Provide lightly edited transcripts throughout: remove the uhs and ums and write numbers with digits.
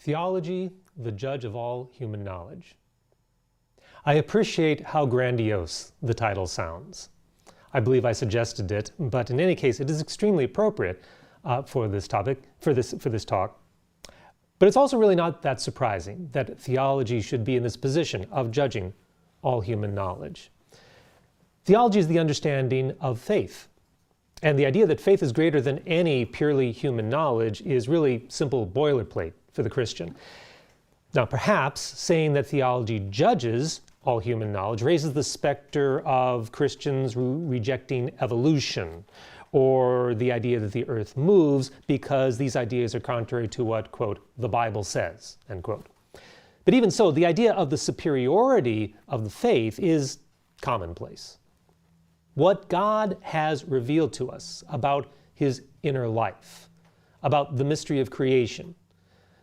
Theology, the judge of all human knowledge. I appreciate how grandiose the title sounds. I believe I suggested it, but in any case, it is extremely appropriate for this topic, for this talk. But it's also really not that surprising that theology should be in this position of judging all human knowledge. Theology is the understanding of faith. And the idea that faith is greater than any purely human knowledge is really simple boilerplate for the Christian. Now, perhaps saying that theology judges all human knowledge raises the specter of Christians rejecting evolution, or the idea that the earth moves because these ideas are contrary to what, quote, the Bible says, end quote. But even so, the idea of the superiority of the faith is commonplace. What God has revealed to us about His inner life, about the mystery of creation,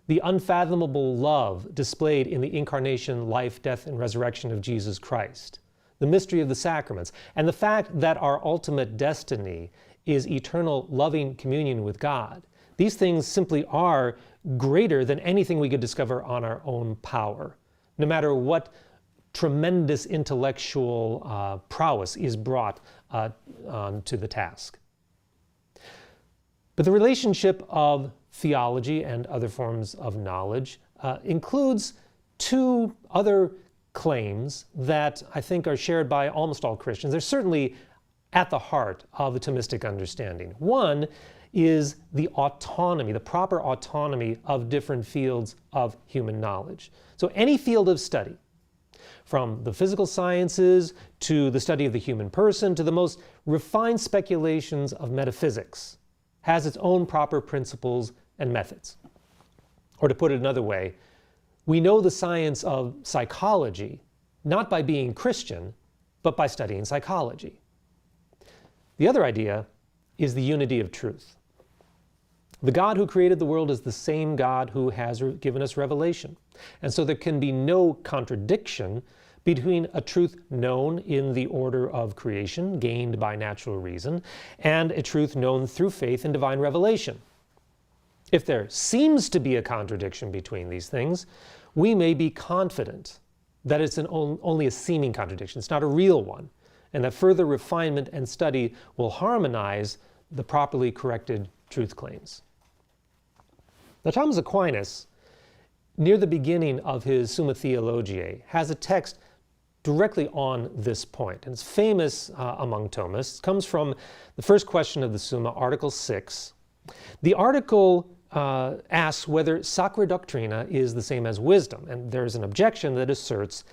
the unfathomable love displayed in the incarnation, life, death, and resurrection of Jesus Christ, the mystery of the sacraments, and the fact that our ultimate destiny is eternal loving communion with God. These things simply are greater than anything we could discover on our own power, no matter what tremendous intellectual prowess is brought to the task. But the relationship of theology and other forms of knowledge includes two other claims that I think are shared by almost all Christians. They're certainly at the heart of the Thomistic understanding. One is the autonomy, the proper autonomy of different fields of human knowledge. So any field of study, from the physical sciences to the study of the human person to the most refined speculations of metaphysics, has its own proper principles and methods. Or to put it another way, we know the science of psychology not by being Christian, but by studying psychology. The other idea is the unity of truth. The God who created the world is the same God who has given us revelation. And so there can be no contradiction between a truth known in the order of creation, gained by natural reason, and a truth known through faith in divine revelation. If there seems to be a contradiction between these things, we may be confident that it's only a seeming contradiction, it's not a real one, and that further refinement and study will harmonize the properly corrected truth claims. Now, Thomas Aquinas, near the beginning of his Summa Theologiae, has a text directly on this point, and it's famous among Thomists. It comes from the first question of the Summa, Article 6. The article asks whether Sacra Doctrina is the same as wisdom, and there's an objection that asserts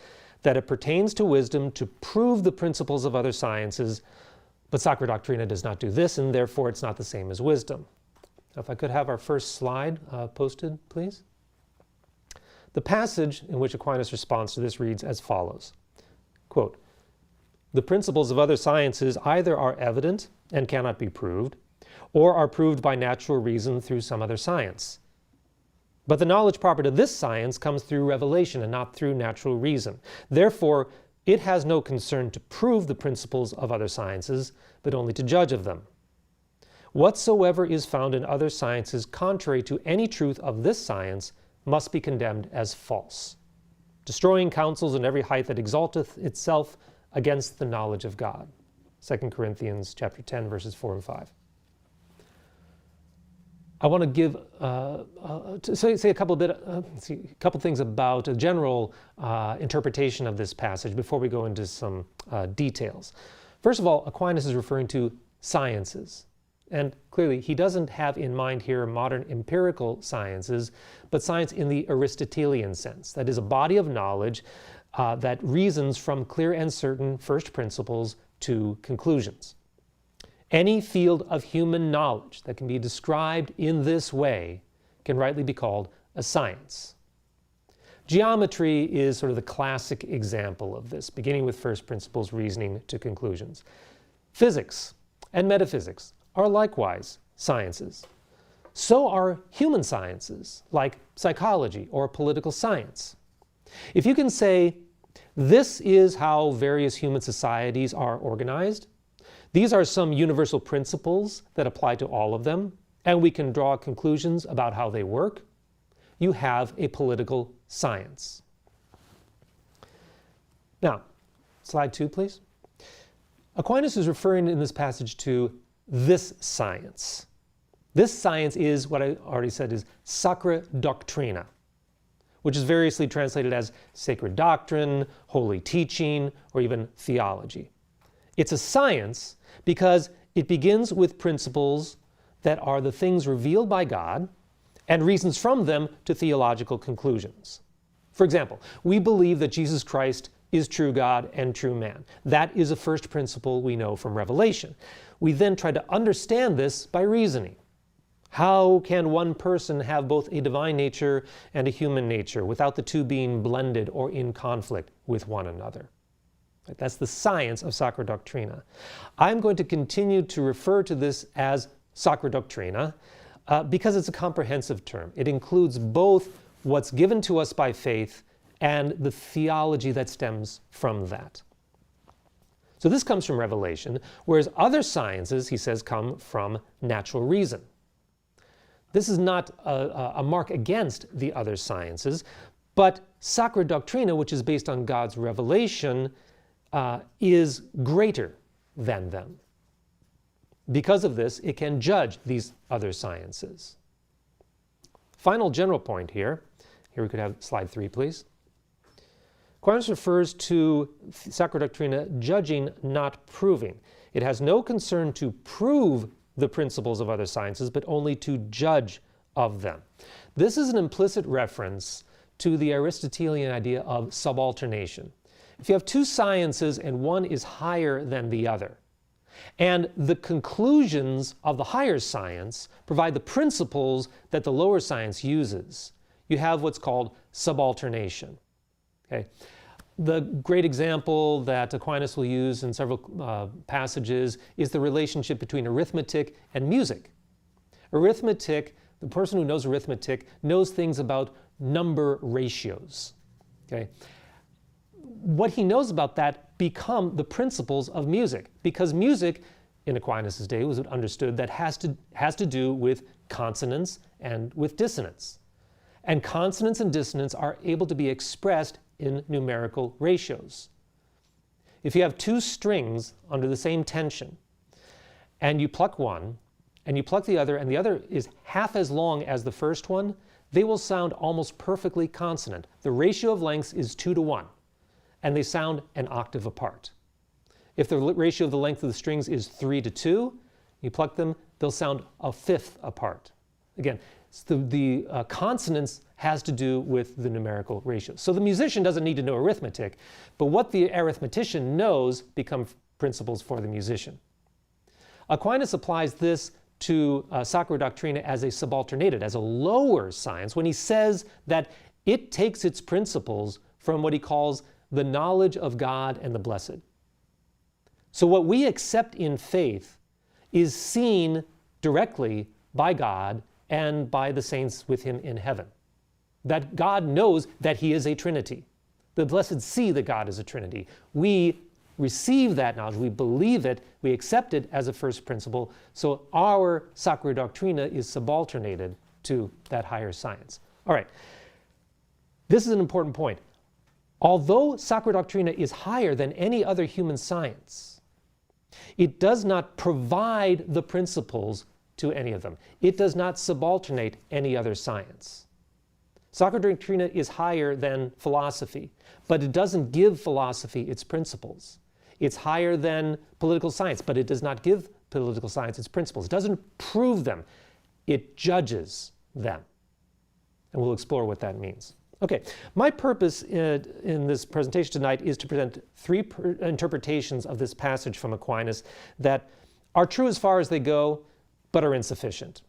that it pertains to wisdom to prove the principles of other sciences, but Sacra Doctrina does not do this, and therefore it's not the same as wisdom. Now, if I could have our first slide posted, please. The passage in which Aquinas responds to this reads as follows, quote, "The principles of other sciences either are evident and cannot be proved, or are proved by natural reason through some other science. But the knowledge proper to this science comes through revelation and not through natural reason. Therefore, it has no concern to prove the principles of other sciences, but only to judge of them. Whatsoever is found in other sciences contrary to any truth of this science must be condemned as false, destroying counsels in every height that exalteth itself against the knowledge of God." 2 Corinthians chapter 10, verses 4 and 5. I want to give say a couple things about a general interpretation of this passage before we go into some details. First of all, Aquinas is referring to sciences. And clearly, he doesn't have in mind here modern empirical sciences, but science in the Aristotelian sense. That is a body of knowledge that reasons from clear and certain first principles to conclusions. Any field of human knowledge that can be described in this way can rightly be called a science. Geometry is sort of the classic example of this, beginning with first principles reasoning to conclusions. Physics and metaphysics are likewise sciences. So are human sciences, like psychology or political science. If you can say, this is how various human societies are organized, these are some universal principles that apply to all of them, and we can draw conclusions about how they work, you have a political science. Now, slide 2, please. Aquinas is referring in this passage to this science. This science is what I already said is Sacra Doctrina, which is variously translated as sacred doctrine, holy teaching, or even theology. It's a science because it begins with principles that are the things revealed by God and reasons from them to theological conclusions. For example, we believe that Jesus Christ is true God and true man. That is a first principle we know from Revelation. We then try to understand this by reasoning. How can one person have both a divine nature and a human nature without the two being blended or in conflict with one another? That's the science of Sacra Doctrina. I'm going to continue to refer to this as Sacra Doctrina because it's a comprehensive term. It includes both what's given to us by faith and the theology that stems from that. So this comes from Revelation, whereas other sciences, he says, come from natural reason. This is not a mark against the other sciences, but Sacra Doctrina, which is based on God's revelation, is greater than them. Because of this, it can judge these other sciences. Final general point here. Here we could have slide 3, please. Aquinas refers to Sacra Doctrina judging, not proving. It has no concern to prove the principles of other sciences, but only to judge of them. This is an implicit reference to the Aristotelian idea of subalternation. If you have two sciences and one is higher than the other, and the conclusions of the higher science provide the principles that the lower science uses, you have what's called subalternation. Okay. The great example that Aquinas will use in several passages is the relationship between arithmetic and music. Arithmetic, the person who knows arithmetic knows things about number ratios. Okay. What he knows about that become the principles of music, because music in Aquinas' day was understood that has to do with consonance and with dissonance. And consonance and dissonance are able to be expressed in numerical ratios. If you have two strings under the same tension, and you pluck one, and you pluck the other, and the other is half as long as the first one, they will sound almost perfectly consonant. The ratio of lengths is 2 to 1, and they sound an octave apart. If the ratio of the length of the strings is 3 to 2, you pluck them, they'll sound a fifth apart. Again, the consonance has to do with the numerical ratios. So the musician doesn't need to know arithmetic, but what the arithmetician knows become principles for the musician. Aquinas applies this to Sacra Doctrina as a subalternated, as a lower science, when he says that it takes its principles from what he calls the knowledge of God and the blessed. So what we accept in faith is seen directly by God and by the saints with him in heaven. That God knows that he is a Trinity. The blessed see that God is a Trinity. We receive that knowledge, we believe it, we accept it as a first principle, so our Sacra Doctrina is subalternated to that higher science. All right, this is an important point. Although Sacra Doctrina is higher than any other human science, it does not provide the principles to any of them. It does not subalternate any other science. Sacra Doctrina is higher than philosophy, but it doesn't give philosophy its principles. It's higher than political science, but it does not give political science its principles. It doesn't prove them. It judges them. And we'll explore what that means. Okay, my purpose in this presentation tonight is to present three interpretations of this passage from Aquinas that are true as far as they go, but are insufficient.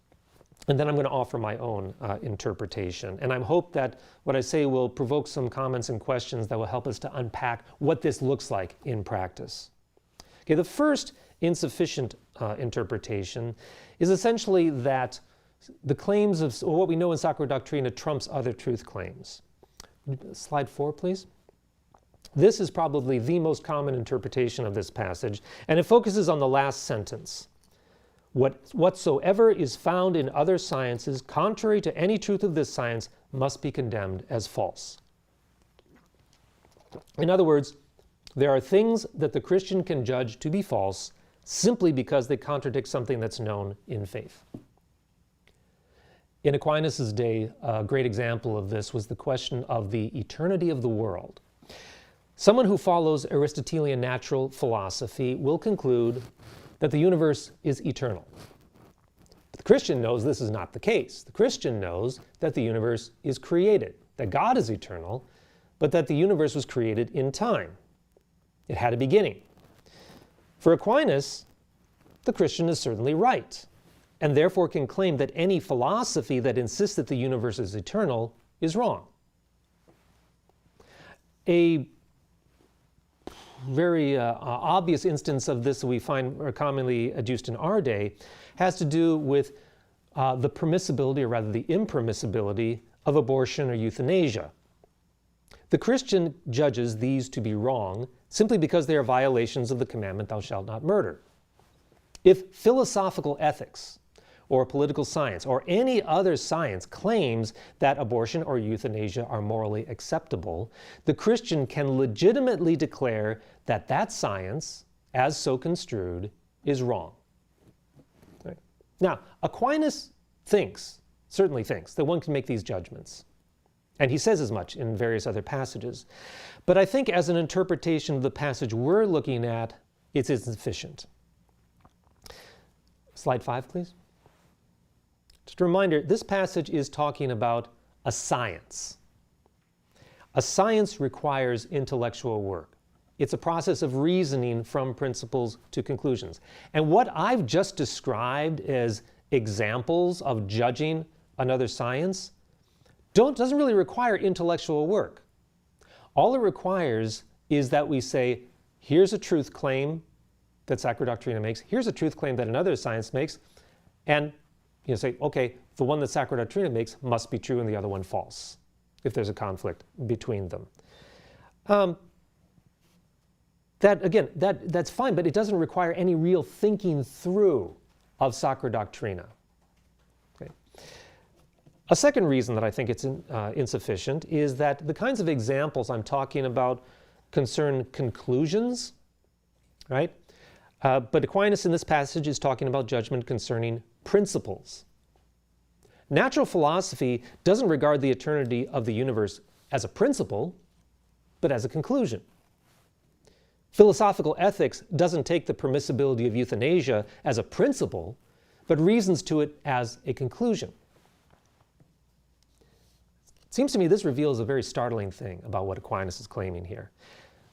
And then I'm going to offer my own interpretation. And I hope that what I say will provoke some comments and questions that will help us to unpack what this looks like in practice. Okay, the first insufficient interpretation is essentially that the claims of what we know in Sacra Doctrina trumps other truth claims. Slide 4, please. This is probably the most common interpretation of this passage, and it focuses on the last sentence. Whatsoever is found in other sciences, contrary to any truth of this science, must be condemned as false. In other words, there are things that the Christian can judge to be false simply because they contradict something that's known in faith. In Aquinas' day, a great example of this was the question of the eternity of the world. Someone who follows Aristotelian natural philosophy will conclude that the universe is eternal. But the Christian knows this is not the case. The Christian knows that the universe is created, that God is eternal, but that the universe was created in time. It had a beginning. For Aquinas, the Christian is certainly right, and therefore can claim that any philosophy that insists that the universe is eternal is wrong. A very obvious instance of this that we find commonly adduced in our day has to do with the permissibility, or rather the impermissibility, of abortion or euthanasia. The Christian judges these to be wrong simply because they are violations of the commandment, thou shalt not murder. If philosophical ethics or political science or any other science claims that abortion or euthanasia are morally acceptable, the Christian can legitimately declare that that science, as so construed, is wrong. Right? Now, Aquinas certainly thinks, that one can make these judgments. And he says as much in various other passages. But I think as an interpretation of the passage we're looking at, it's insufficient. Slide 5, please. Just a reminder, this passage is talking about a science. A science requires intellectual work. It's a process of reasoning from principles to conclusions. And what I've just described as examples of judging another science doesn't really require intellectual work. All it requires is that we say, here's a truth claim that Sacra Doctrina makes, here's a truth claim that another science makes, and say, okay, the one that Sacra Doctrina makes must be true and the other one false, if there's a conflict between them. That's fine, but it doesn't require any real thinking through of Sacra Doctrina. Okay. A second reason that I think it's insufficient is that the kinds of examples I'm talking about concern conclusions, right? But Aquinas in this passage is talking about judgment concerning principles. Natural philosophy doesn't regard the eternity of the universe as a principle, but as a conclusion. Philosophical ethics doesn't take the permissibility of euthanasia as a principle, but reasons to it as a conclusion. It seems to me this reveals a very startling thing about what Aquinas is claiming here.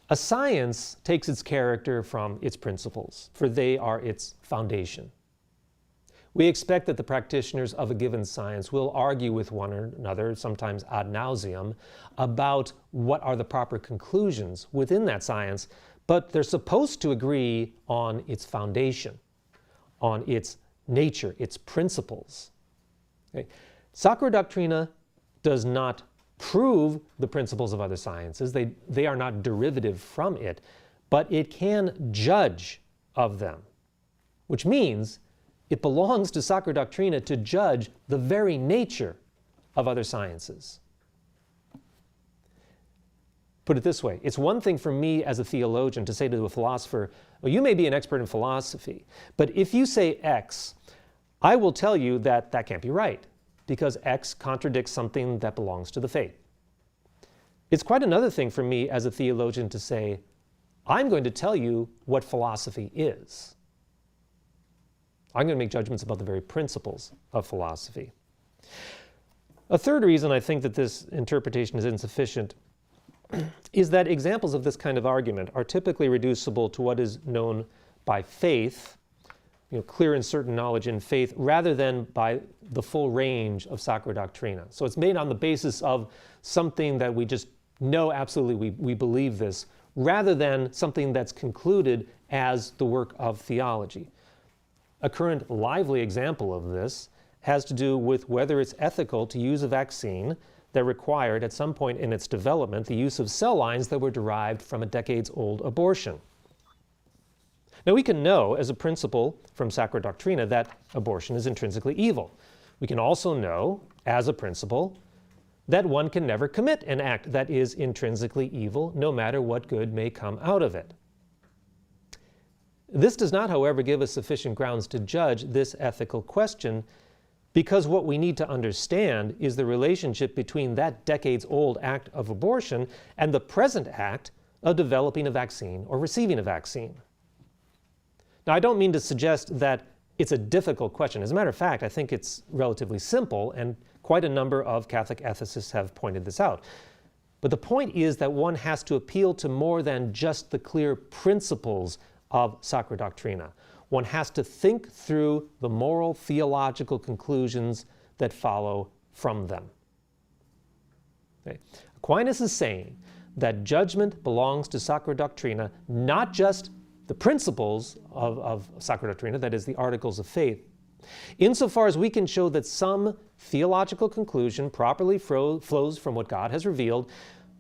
A science takes its character from its principles, for they are its foundation. We expect that the practitioners of a given science will argue with one another, sometimes ad nauseum, about what are the proper conclusions within that science, but they're supposed to agree on its foundation, on its nature, its principles. Okay? Sacra Doctrina does not prove the principles of other sciences. They are not derivative from it, but it can judge of them, which means it belongs to Sacra Doctrina to judge the very nature of other sciences. Put it this way, it's one thing for me as a theologian to say to a philosopher, well, you may be an expert in philosophy, but if you say X, I will tell you that that can't be right, because X contradicts something that belongs to the faith. It's quite another thing for me as a theologian to say, I'm going to tell you what philosophy is. I'm going to make judgments about the very principles of philosophy. A third reason I think that this interpretation is insufficient is that examples of this kind of argument are typically reducible to what is known by faith, clear and certain knowledge in faith, rather than by the full range of Sacra Doctrina. So it's made on the basis of something that we just know absolutely we believe this, rather than something that's concluded as the work of theology. A current lively example of this has to do with whether it's ethical to use a vaccine that required at some point in its development the use of cell lines that were derived from a decades-old abortion. Now, we can know as a principle from Sacra Doctrina that abortion is intrinsically evil. We can also know as a principle that one can never commit an act that is intrinsically evil, no matter what good may come out of it. This does not, however, give us sufficient grounds to judge this ethical question, because what we need to understand is the relationship between that decades-old act of abortion and the present act of developing a vaccine or receiving a vaccine. Now, I don't mean to suggest that it's a difficult question. As a matter of fact, I think it's relatively simple, and quite a number of Catholic ethicists have pointed this out. But the point is that one has to appeal to more than just the clear principles of Sacra Doctrina. One has to think through the moral theological conclusions that follow from them. Okay. Aquinas is saying that judgment belongs to Sacra Doctrina, not just the principles of Sacra Doctrina, that is, the articles of faith, insofar as we can show that some theological conclusion properly flows from what God has revealed,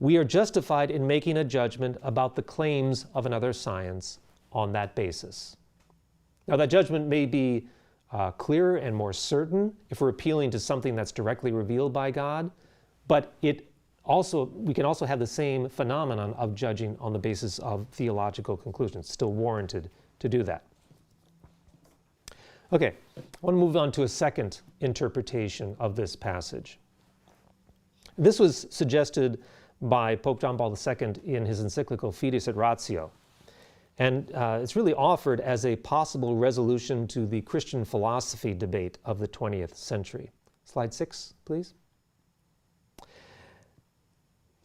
we are justified in making a judgment about the claims of another science on that basis. Now, that judgment may be clearer and more certain if we're appealing to something that's directly revealed by God, but we can also have the same phenomenon of judging on the basis of theological conclusions. It's still warranted to do that. Okay, I want to move on to a second interpretation of this passage. This was suggested by Pope John Paul II in his encyclical Fides et Ratio. And it's really offered as a possible resolution to the Christian philosophy debate of the 20th century. Slide 6, please.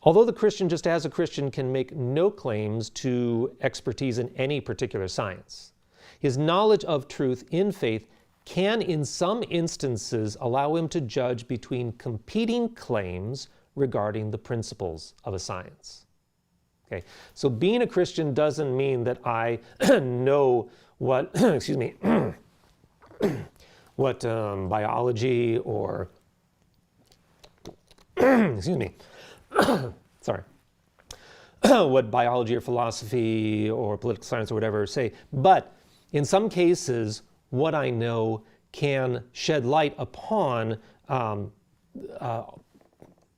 Although the Christian, just as a Christian, can make no claims to expertise in any particular science, his knowledge of truth in faith can, in some instances, allow him to judge between competing claims regarding the principles of a science. Okay, so being a Christian doesn't mean that I know what, excuse me, what biology or, excuse me, sorry, what biology or philosophy or political science or whatever say. But in some cases, what I know can shed light upon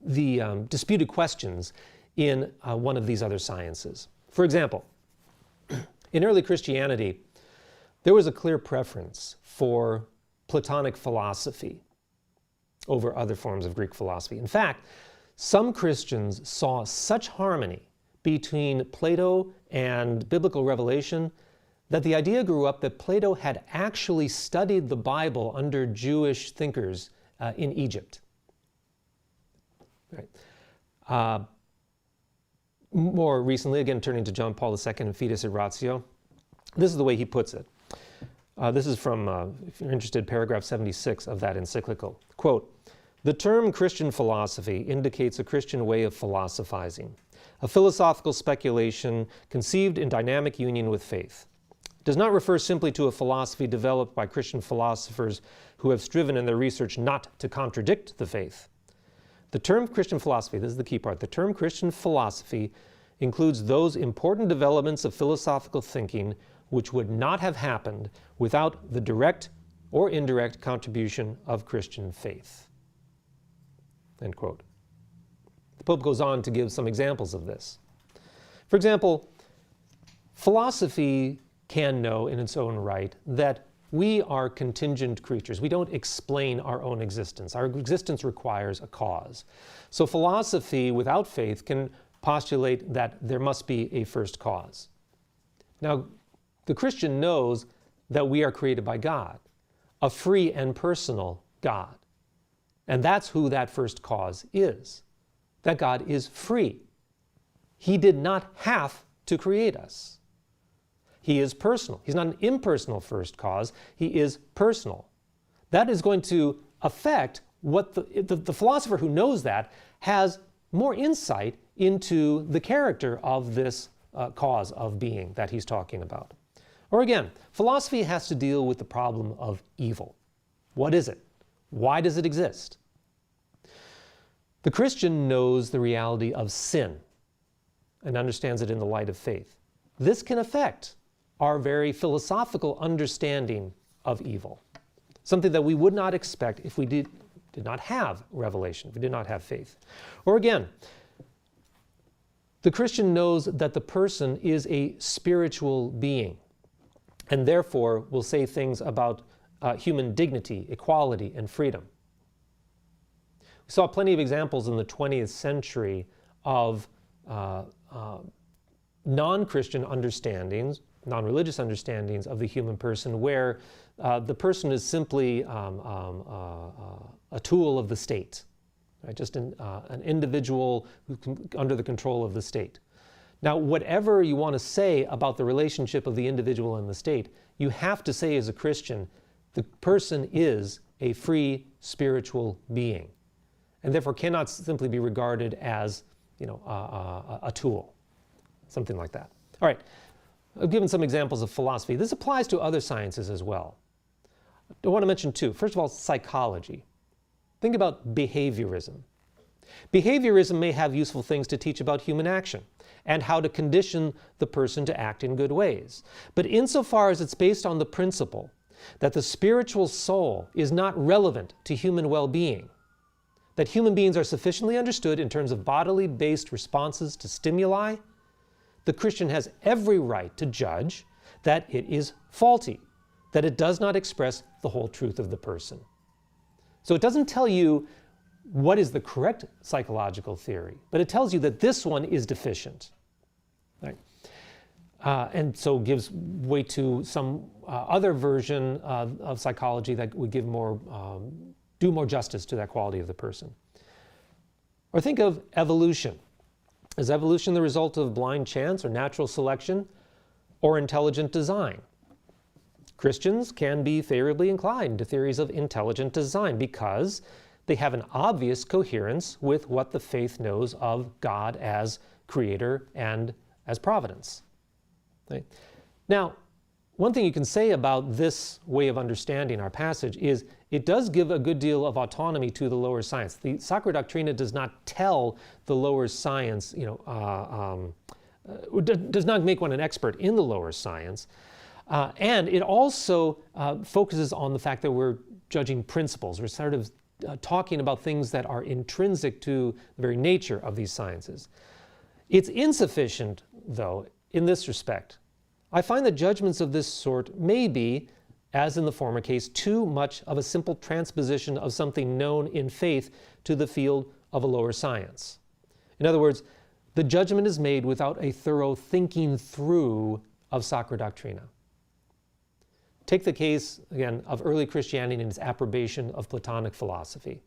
the disputed questions in one of these other sciences. For example, in early Christianity, there was a clear preference for Platonic philosophy over other forms of Greek philosophy. In fact, some Christians saw such harmony between Plato and biblical revelation that the idea grew up that Plato had actually studied the Bible under Jewish thinkers in Egypt. Right. More recently, again turning to John Paul II in Fides et Ratio, this is the way he puts it. This is from, if you're interested, paragraph 76 of that encyclical. Quote, "The term Christian philosophy indicates a Christian way of philosophizing, a philosophical speculation conceived in dynamic union with faith. It does not refer simply to a philosophy developed by Christian philosophers who have striven in their research not to contradict the faith. The term Christian philosophy," this is the key part, "the term Christian philosophy includes those important developments of philosophical thinking which would not have happened without the direct or indirect contribution of Christian faith." End quote. The Pope goes on to give some examples of this. For example, philosophy can know in its own right that we are contingent creatures. We don't explain our own existence. Our existence requires a cause. So philosophy without faith can postulate that there must be a first cause. Now, the Christian knows that we are created by God, a free and personal God. And that's who that first cause is, that God is free. He did not have to create us. He is personal. He's not an impersonal first cause. He is personal. That is going to affect what the philosopher who knows that has more insight into the character of this cause of being that he's talking about. Or again, philosophy has to deal with the problem of evil. What is it? Why does it exist? The Christian knows the reality of sin and understands it in the light of faith. This can affect our very philosophical understanding of evil, something that we would not expect if we did not have revelation, if we did not have faith. Or again, the Christian knows that the person is a spiritual being, and therefore will say things about human dignity, equality, and freedom. We saw plenty of examples in the 20th century of non-Christian understandings, non-religious understandings of the human person, where the person is simply a tool of the state, right? Just an individual under the control of the state. Now, whatever you want to say about the relationship of the individual and the state, you have to say as a Christian, the person is a free spiritual being, and therefore cannot simply be regarded as, a tool, something like that. All right, I've given some examples of philosophy. This applies to other sciences as well. I want to mention two. First of all, psychology. Think about behaviorism. Behaviorism may have useful things to teach about human action and how to condition the person to act in good ways. But insofar as it's based on the principle that the spiritual soul is not relevant to human well-being, that human beings are sufficiently understood in terms of bodily-based responses to stimuli, the Christian has every right to judge that it is faulty, that it does not express the whole truth of the person. So it doesn't tell you what is the correct psychological theory, but it tells you that this one is deficient. Right? And so gives way to some other version of psychology that would give more, do more justice to that quality of the person. Or think of evolution. Is evolution the result of blind chance or natural selection or intelligent design? Christians can be favorably inclined to theories of intelligent design because they have an obvious coherence with what the faith knows of God as creator and as providence. Right? Now, one thing you can say about this way of understanding our passage is it does give a good deal of autonomy to the lower science. The Sacra Doctrina does not tell the lower science, does not make one an expert in the lower science. And it also focuses on the fact that we're judging principles. We're sort of talking about things that are intrinsic to the very nature of these sciences. It's insufficient, though, in this respect. I find that judgments of this sort may be, as in the former case, too much of a simple transposition of something known in faith to the field of a lower science. In other words, the judgment is made without a thorough thinking through of Sacra Doctrina. Take the case, again, of early Christianity and its approbation of Platonic philosophy.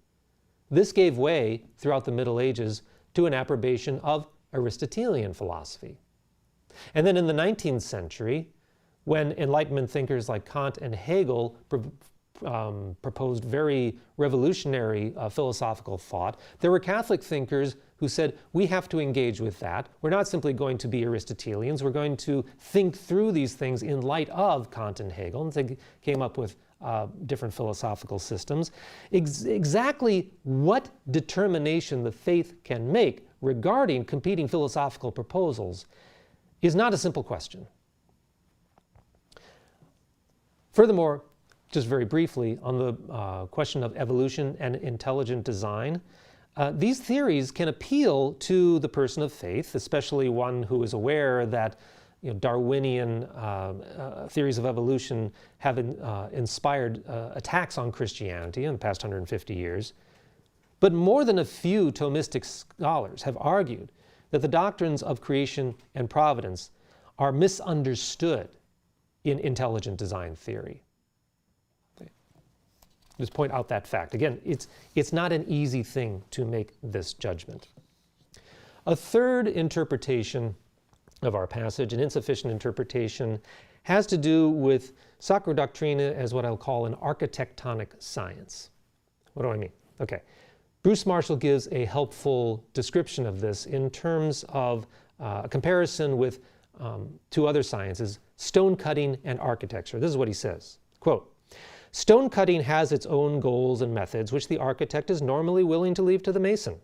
This gave way, throughout the Middle Ages, to an approbation of Aristotelian philosophy. And then in the 19th century, when Enlightenment thinkers like Kant and Hegel proposed very revolutionary philosophical thought, there were Catholic thinkers who said, we have to engage with that. We're not simply going to be Aristotelians. We're going to think through these things in light of Kant and Hegel. And they came up with different philosophical systems. Exactly what determination the faith can make regarding competing philosophical proposals is not a simple question. Furthermore, just very briefly, on the question of evolution and intelligent design, these theories can appeal to the person of faith, especially one who is aware that Darwinian theories of evolution have inspired attacks on Christianity in the past 150 years. But more than a few Thomistic scholars have argued that the doctrines of creation and providence are misunderstood in intelligent design theory. Okay. Just point out that fact. Again, it's not an easy thing to make this judgment. A third interpretation of our passage, an insufficient interpretation, has to do with Sacra Doctrina as what I'll call an architectonic science. What do I mean? Okay. Bruce Marshall gives a helpful description of this in terms of a comparison with two other sciences, stone cutting and architecture. This is what he says, quote, "Stone cutting has its own goals and methods which the architect is normally willing to leave to the mason.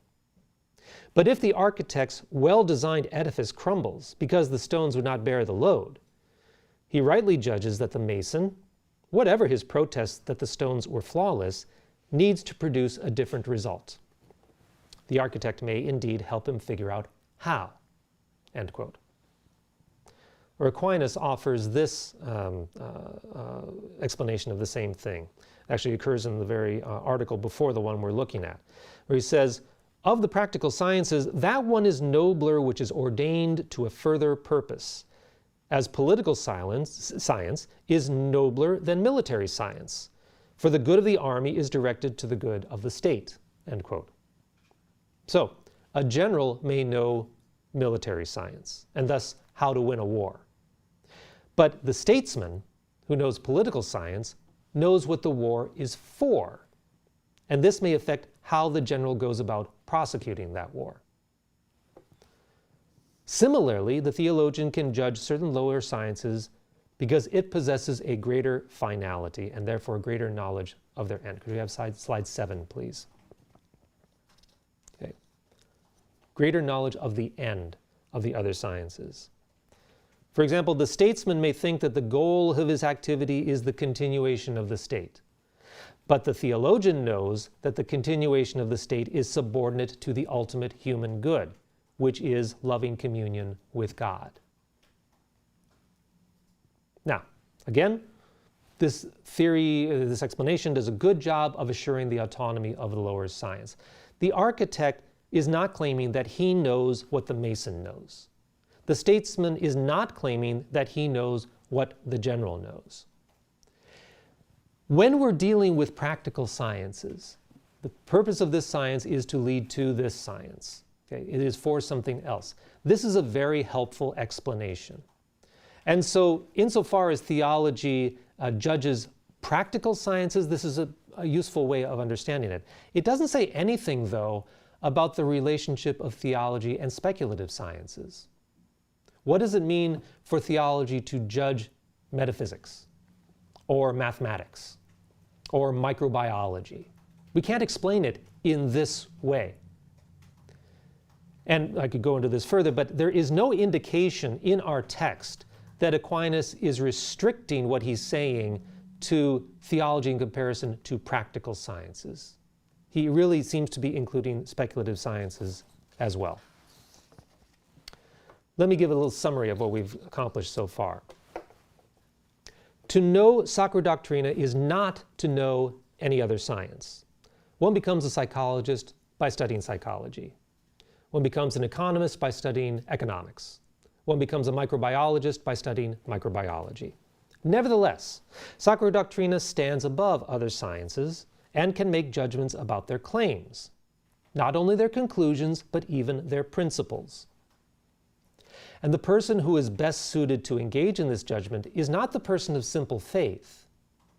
But if the architect's well-designed edifice crumbles because the stones would not bear the load, he rightly judges that the mason, whatever his protest that the stones were flawless, needs to produce a different result. The architect may indeed help him figure out how, end quote. Or Aquinas offers this explanation of the same thing. Actually occurs in the very article before the one we're looking at, where he says, of the practical sciences, that one is nobler which is ordained to a further purpose, as political science is nobler than military science, for the good of the army is directed to the good of the state, end quote. So, a general may know military science, and thus how to win a war. But the statesman, who knows political science, knows what the war is for, and this may affect how the general goes about prosecuting that war. Similarly, the theologian can judge certain lower sciences because it possesses a greater finality and therefore greater knowledge of their end. Could we have slide 7, please? Okay. Greater knowledge of the end of the other sciences. For example, the statesman may think that the goal of his activity is the continuation of the state. But the theologian knows that the continuation of the state is subordinate to the ultimate human good, which is loving communion with God. Now, again, this theory, this explanation does a good job of assuring the autonomy of the lower science. The architect is not claiming that he knows what the mason knows. The statesman is not claiming that he knows what the general knows. When we're dealing with practical sciences, the purpose of this science is to lead to this science. Okay? It is for something else. This is a very helpful explanation. And so, insofar as theology judges practical sciences, this is a useful way of understanding it. It doesn't say anything, though, about the relationship of theology and speculative sciences. What does it mean for theology to judge metaphysics, or mathematics, or microbiology? We can't explain it in this way. And I could go into this further, but there is no indication in our text that Aquinas is restricting what he's saying to theology in comparison to practical sciences. He really seems to be including speculative sciences as well. Let me give a little summary of what we've accomplished so far. To know Sacra Doctrina is not to know any other science. One becomes a psychologist by studying psychology. One becomes an economist by studying economics. One becomes a microbiologist by studying microbiology. Nevertheless, Sacra Doctrina stands above other sciences and can make judgments about their claims, not only their conclusions, but even their principles. And the person who is best suited to engage in this judgment is not the person of simple faith,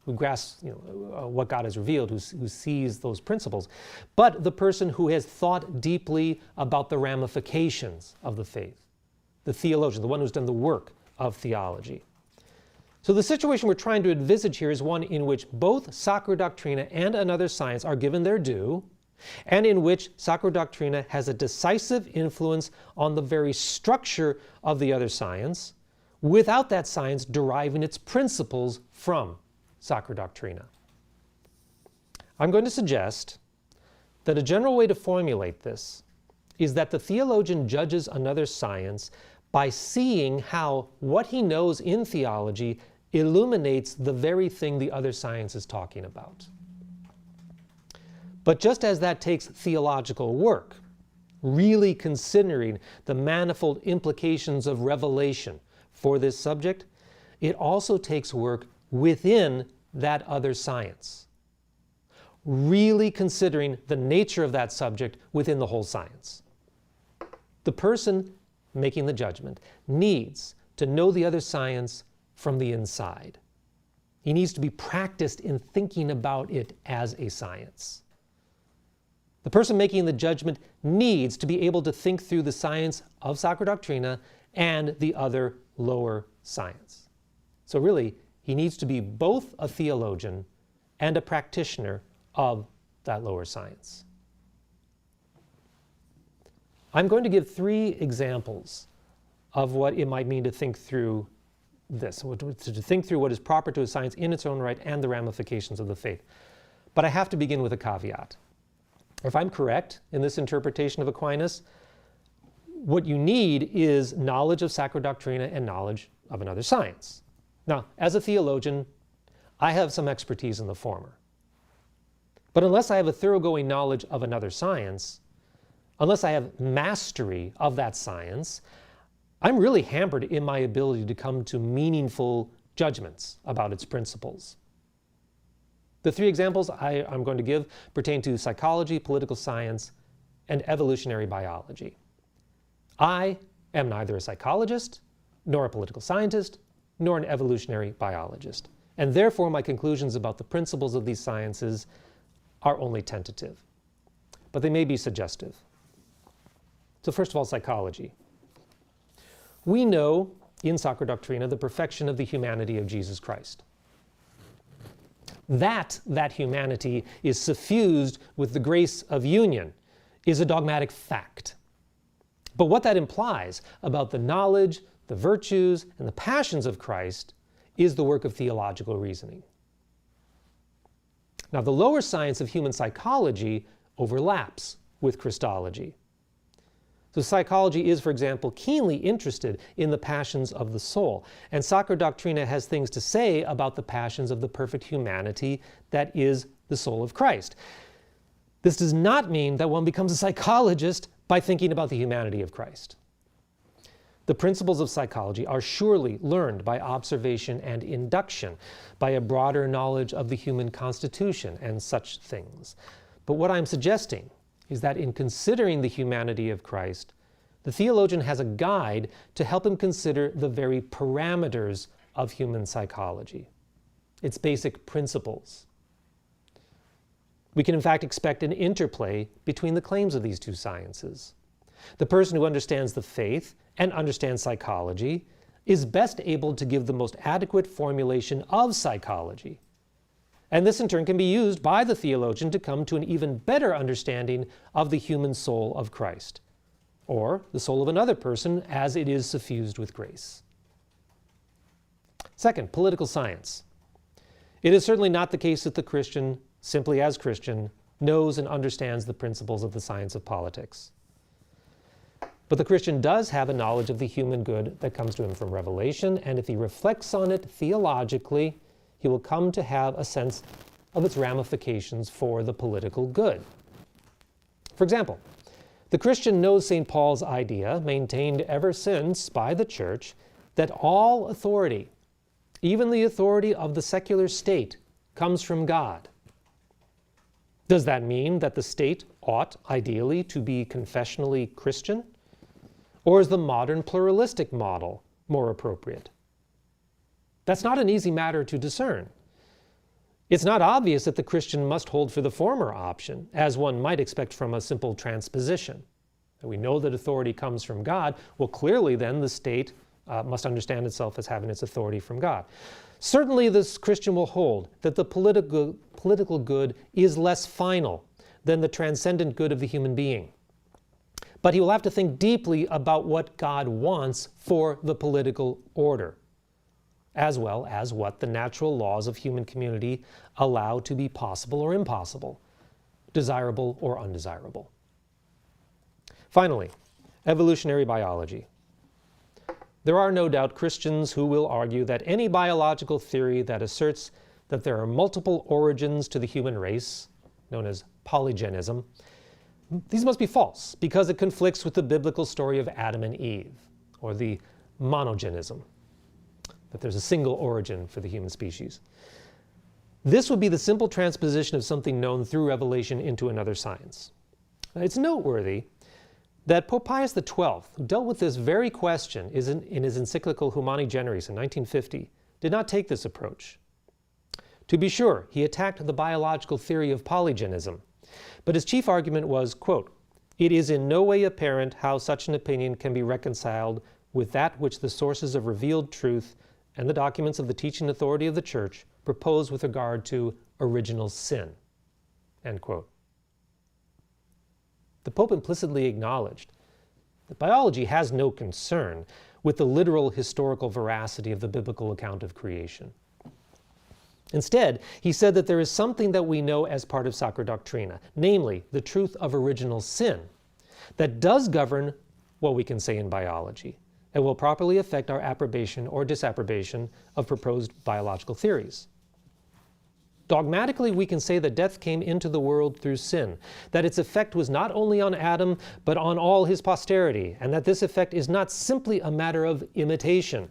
who grasps what God has revealed, who sees those principles, but the person who has thought deeply about the ramifications of the faith, the theologian, the one who's done the work of theology. So the situation we're trying to envisage here is one in which both Sacra Doctrina and another science are given their due, and in which Sacra Doctrina has a decisive influence on the very structure of the other science, without that science deriving its principles from Sacra Doctrina. I'm going to suggest that a general way to formulate this is that the theologian judges another science by seeing how what he knows in theology illuminates the very thing the other science is talking about. But just as that takes theological work, really considering the manifold implications of revelation for this subject, it also takes work within that other science, really considering the nature of that subject within the whole science. The person making the judgment needs to know the other science from the inside. He needs to be practiced in thinking about it as a science. The person making the judgment needs to be able to think through the science of Sacra Doctrina and the other lower science. So really, he needs to be both a theologian and a practitioner of that lower science. I'm going to give 3 examples of what it might mean to think through this, to think through what is proper to a science in its own right and the ramifications of the faith. But I have to begin with a caveat. If I'm correct in this interpretation of Aquinas, what you need is knowledge of Sacra Doctrina and knowledge of another science. Now, as a theologian, I have some expertise in the former. But unless I have a thoroughgoing knowledge of another science, unless I have mastery of that science, I'm really hampered in my ability to come to meaningful judgments about its principles. The three examples I'm going to give pertain to psychology, political science, and evolutionary biology. I am neither a psychologist, nor a political scientist, nor an evolutionary biologist, and therefore my conclusions about the principles of these sciences are only tentative, but they may be suggestive. So first of all, psychology. We know in Sacra Doctrina the perfection of the humanity of Jesus Christ. That humanity is suffused with the grace of union is a dogmatic fact. But what that implies about the knowledge, the virtues, and the passions of Christ is the work of theological reasoning. Now, the lower science of human psychology overlaps with Christology. So psychology is, for example, keenly interested in the passions of the soul, and Sacra Doctrina has things to say about the passions of the perfect humanity that is the soul of Christ. This does not mean that one becomes a psychologist by thinking about the humanity of Christ. The principles of psychology are surely learned by observation and induction, by a broader knowledge of the human constitution and such things. But what I'm suggesting is that in considering the humanity of Christ, the theologian has a guide to help him consider the very parameters of human psychology, its basic principles. We can in fact expect an interplay between the claims of these two sciences. The person who understands the faith and understands psychology is best able to give the most adequate formulation of psychology. And this in turn can be used by the theologian to come to an even better understanding of the human soul of Christ, or the soul of another person as it is suffused with grace. Second, political science. It is certainly not the case that the Christian, simply as Christian, knows and understands the principles of the science of politics. But the Christian does have a knowledge of the human good that comes to him from revelation, and if he reflects on it theologically, he will come to have a sense of its ramifications for the political good. For example, the Christian knows St. Paul's idea, maintained ever since by the Church, that all authority, even the authority of the secular state, comes from God. Does that mean that the state ought, ideally, to be confessionally Christian? Or is the modern pluralistic model more appropriate? That's not an easy matter to discern. It's not obvious that the Christian must hold for the former option, as one might expect from a simple transposition. We know that authority comes from God. Well, clearly then the state must understand itself as having its authority from God. Certainly this Christian will hold that the political good is less final than the transcendent good of the human being. But he will have to think deeply about what God wants for the political order, as well as what the natural laws of human community allow to be possible or impossible, desirable or undesirable. Finally, evolutionary biology. There are no doubt Christians who will argue that any biological theory that asserts that there are multiple origins to the human race, known as polygenism, these must be false because it conflicts with the biblical story of Adam and Eve, or the monogenism, that there's a single origin for the human species. This would be the simple transposition of something known through revelation into another science. Now, it's noteworthy that Pope Pius XII, who dealt with this very question in his encyclical Humani Generis in 1950, did not take this approach. To be sure, he attacked the biological theory of polygenism, but his chief argument was, quote, "It is in no way apparent how such an opinion can be reconciled with that which the sources of revealed truth and the documents of the teaching authority of the Church propose with regard to original sin," end quote. The Pope implicitly acknowledged that biology has no concern with the literal historical veracity of the biblical account of creation. Instead, he said that there is something that we know as part of Sacra Doctrina, namely the truth of original sin, that does govern what we can say in biology and will properly affect our approbation or disapprobation of proposed biological theories. Dogmatically, we can say that death came into the world through sin, that its effect was not only on Adam, but on all his posterity, and that this effect is not simply a matter of imitation.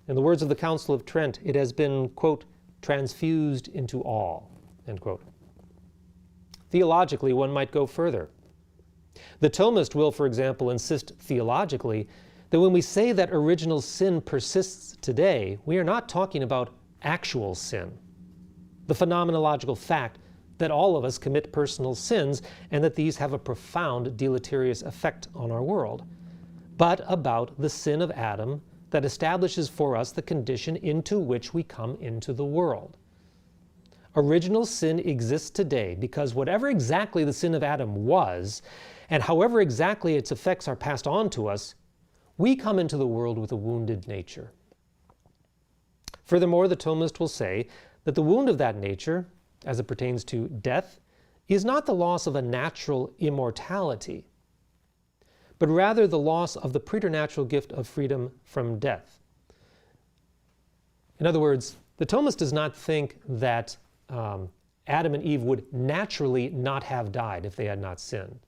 In the words of the Council of Trent, it has been, quote, transfused into all, end quote. Theologically, one might go further. The Thomist will, for example, insist theologically that when we say that original sin persists today, we are not talking about actual sin, the phenomenological fact that all of us commit personal sins and that these have a profound deleterious effect on our world, but about the sin of Adam that establishes for us the condition into which we come into the world. Original sin exists today because whatever exactly the sin of Adam was, and however exactly its effects are passed on to us, we come into the world with a wounded nature. Furthermore, the Thomist will say that the wound of that nature, as it pertains to death, is not the loss of a natural immortality, but rather the loss of the preternatural gift of freedom from death. In other words, the Thomist does not think that Adam and Eve would naturally not have died if they had not sinned.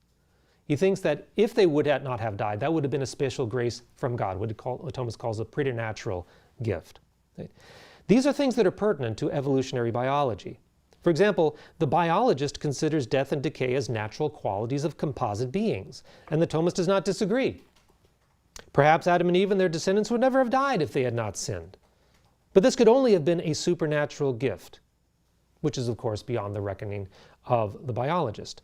He thinks that if they would not have died, that would have been a special grace from God, what Thomist calls a preternatural gift. Right? These are things that are pertinent to evolutionary biology. For example, the biologist considers death and decay as natural qualities of composite beings, and the Thomist does not disagree. Perhaps Adam and Eve and their descendants would never have died if they had not sinned. But this could only have been a supernatural gift, which is, of course, beyond the reckoning of the biologist.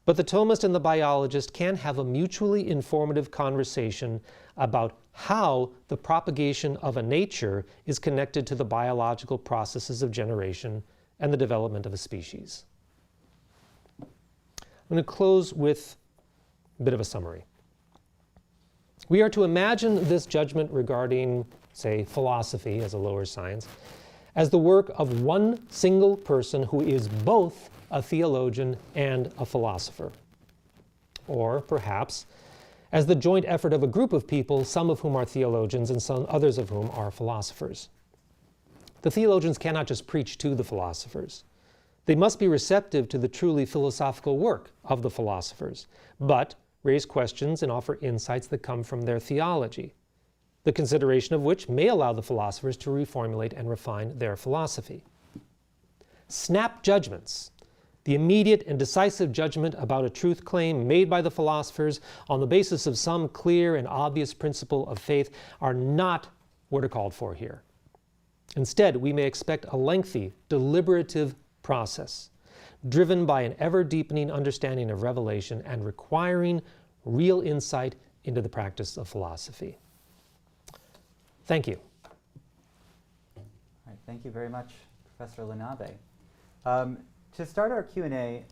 But the Thomist and the biologist can have a mutually informative conversation about how the propagation of a nature is connected to the biological processes of generation and the development of a species. I'm going to close with a bit of a summary. We are to imagine this judgment regarding, say, philosophy as a lower science, as the work of one single person who is both a theologian and a philosopher. Or perhaps as the joint effort of a group of people, some of whom are theologians and some others of whom are philosophers. The theologians cannot just preach to the philosophers. They must be receptive to the truly philosophical work of the philosophers, but raise questions and offer insights that come from their theology, the consideration of which may allow the philosophers to reformulate and refine their philosophy. Snap judgments, the immediate and decisive judgment about a truth claim made by the philosophers on the basis of some clear and obvious principle of faith, are not what are called for here. Instead, we may expect a lengthy, deliberative process, driven by an ever-deepening understanding of revelation and requiring real insight into the practice of philosophy. Thank you. All right, thank you very much, Professor LaNave. To start our Q&A,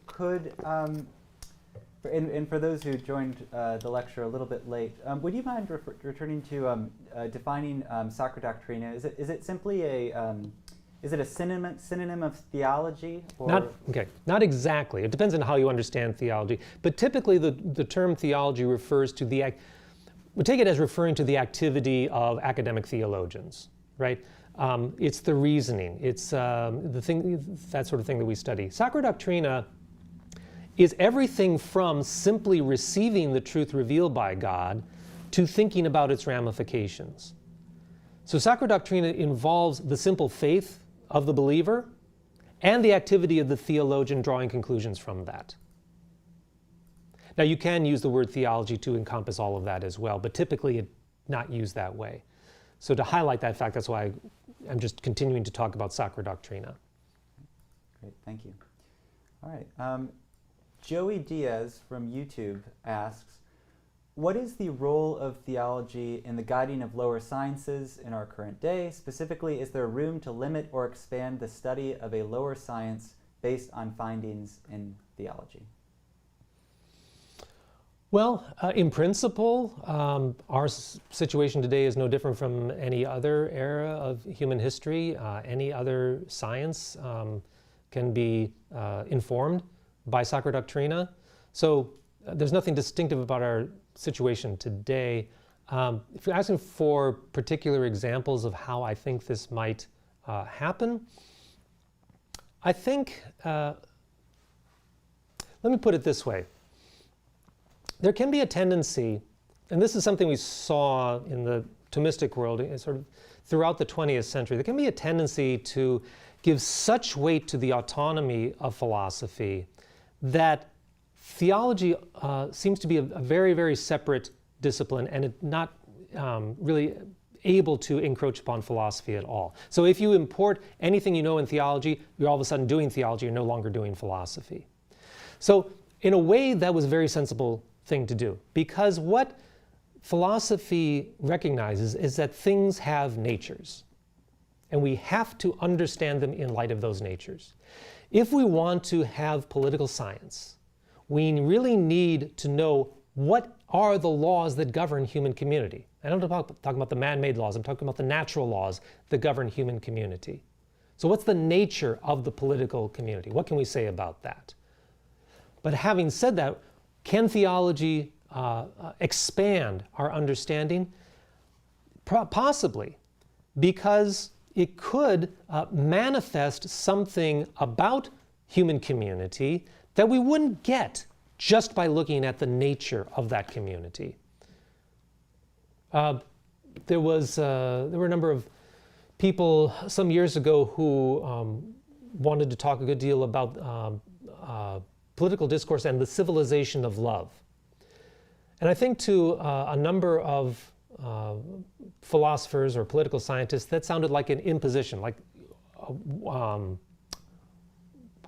could, and for those who joined the lecture a little bit late, would you mind returning to defining Sacra Doctrina? Is it simply is it a synonym of theology? Or? Not exactly. It depends on how you understand theology. But typically the term theology refers to we take it as referring to the activity of academic theologians, right? It's the reasoning. It's the thing, that sort of thing that we study. Sacra Doctrina is everything from simply receiving the truth revealed by God to thinking about its ramifications. So Sacra Doctrina involves the simple faith of the believer and the activity of the theologian drawing conclusions from that. Now, you can use the word theology to encompass all of that as well, but typically it's not used that way. So to highlight that fact, that's why I'm just continuing to talk about Sacra Doctrina. Great, thank you. All right, Joey Diaz from YouTube asks, what is the role of theology in the guiding of lower sciences in our current day? Specifically, is there room to limit or expand the study of a lower science based on findings in theology? Well, in principle, our situation today is no different from any other era of human history. Any other science can be informed by Sacra Doctrina. So there's nothing distinctive about our situation today. If you're asking for particular examples of how I think this might happen, I think, let me put it this way. There can be a tendency, and this is something we saw in the Thomistic world sort of throughout the 20th century, there can be a tendency to give such weight to the autonomy of philosophy that theology seems to be a very, very separate discipline and not really able to encroach upon philosophy at all. So if you import anything you know in theology, you're all of a sudden doing theology, you're no longer doing philosophy. So in a way, that was a very sensible thing to do, because what philosophy recognizes is that things have natures, and we have to understand them in light of those natures. If we want to have political science, we really need to know what are the laws that govern human community. I don't talk about the man-made laws, I'm talking about the natural laws that govern human community. So what's the nature of the political community? What can we say about that? But having said that, can theology expand our understanding? Possibly, because it could manifest something about human community that we wouldn't get just by looking at the nature of that community. There were a number of people some years ago who wanted to talk a good deal about political discourse and the civilization of love. And I think to a number of philosophers or political scientists, that sounded like an imposition, like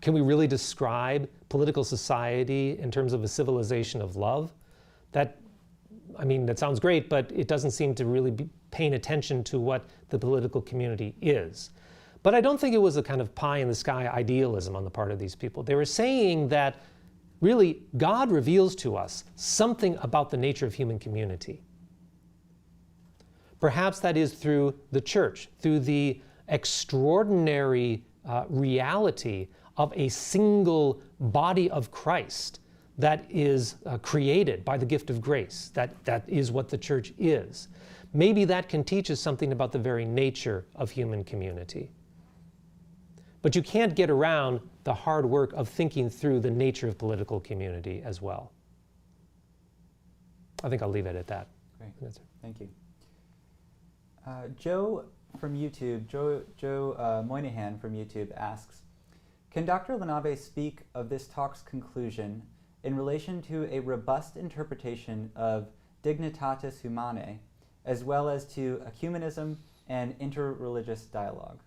can we really describe political society in terms of a civilization of love? That sounds great, but it doesn't seem to really be paying attention to what the political community is. But I don't think it was a kind of pie-in-the-sky idealism on the part of these people. They were saying that really God reveals to us something about the nature of human community. Perhaps that is through the church, through the extraordinary reality of a single body of Christ that is created by the gift of grace. That is what the church is. Maybe that can teach us something about the very nature of human community. But you can't get around the hard work of thinking through the nature of political community as well. I think I'll leave it at that. Great, thank you. Joe from YouTube, Joe Moynihan from YouTube asks, can Dr. LaNave speak of this talk's conclusion in relation to a robust interpretation of dignitatis humanae, as well as to ecumenism and interreligious dialogue?